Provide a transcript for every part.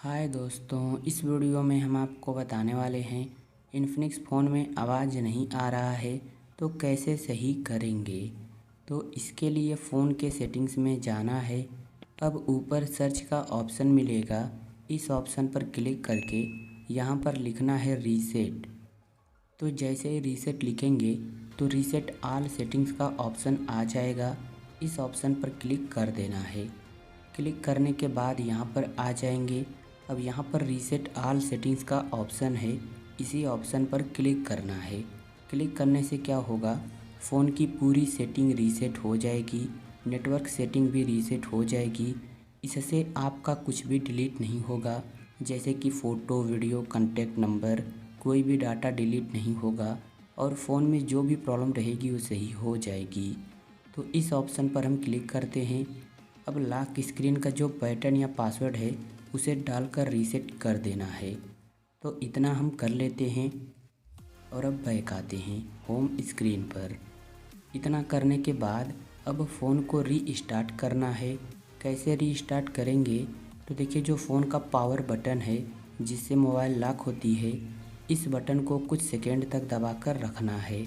हाय दोस्तों, इस वीडियो में हम आपको बताने वाले हैं इन्फिनिक्स फ़ोन में आवाज़ नहीं आ रहा है तो कैसे सही करेंगे। तो इसके लिए फ़ोन के सेटिंग्स में जाना है। अब ऊपर सर्च का ऑप्शन मिलेगा, इस ऑप्शन पर क्लिक करके यहाँ पर लिखना है रीसेट। तो जैसे ही रीसेट लिखेंगे तो रीसेट ऑल सेटिंग्स का ऑप्शन आ जाएगा। इस ऑप्शन पर क्लिक कर देना है। क्लिक करने के बाद यहाँ पर आ जाएंगे। अब यहाँ पर रीसेट ऑल सेटिंग्स का ऑप्शन है, इसी ऑप्शन पर क्लिक करना है। क्लिक करने से क्या होगा, फ़ोन की पूरी सेटिंग रीसेट हो जाएगी, नेटवर्क सेटिंग भी रीसेट हो जाएगी। इससे आपका कुछ भी डिलीट नहीं होगा, जैसे कि फ़ोटो, वीडियो, कॉन्टैक्ट नंबर, कोई भी डाटा डिलीट नहीं होगा और फ़ोन में जो भी प्रॉब्लम रहेगी वो सही हो जाएगी। तो इस ऑप्शन पर हम क्लिक करते हैं। अब लॉक स्क्रीन का जो पैटर्न या पासवर्ड है उसे डालकर रीसेट कर देना है। तो इतना हम कर लेते हैं और अब बैक आते हैं होम स्क्रीन पर। इतना करने के बाद अब फ़ोन को रीस्टार्ट करना है। कैसे रीस्टार्ट करेंगे, तो देखिए जो फ़ोन का पावर बटन है जिससे मोबाइल लॉक होती है, इस बटन को कुछ सेकेंड तक दबाकर रखना है।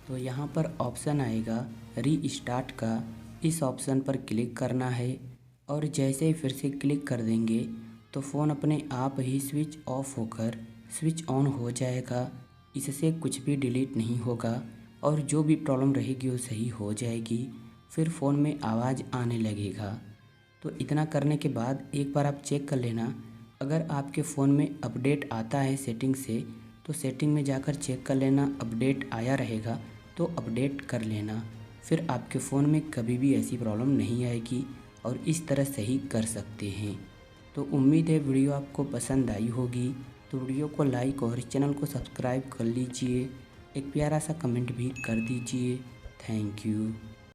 तो यहाँ पर ऑप्शन आएगा रीस्टार्ट का, इस ऑप्शन पर क्लिक करना है और जैसे ही फिर से क्लिक कर देंगे तो फ़ोन अपने आप ही स्विच ऑफ होकर स्विच ऑन हो जाएगा। इससे कुछ भी डिलीट नहीं होगा और जो भी प्रॉब्लम रहेगी वो सही हो जाएगी। फिर फ़ोन में आवाज़ आने लगेगा। तो इतना करने के बाद एक बार आप चेक कर लेना, अगर आपके फ़ोन में अपडेट आता है सेटिंग से तो सेटिंग में जाकर चेक कर लेना, अपडेट आया रहेगा तो अपडेट कर लेना। फिर आपके फ़ोन में कभी भी ऐसी प्रॉब्लम नहीं आएगी और इस तरह सही कर सकते हैं। तो उम्मीद है वीडियो आपको पसंद आई होगी। तो वीडियो को लाइक और चैनल को सब्सक्राइब कर लीजिए। एक प्यारा सा कमेंट भी कर दीजिए। Thank you.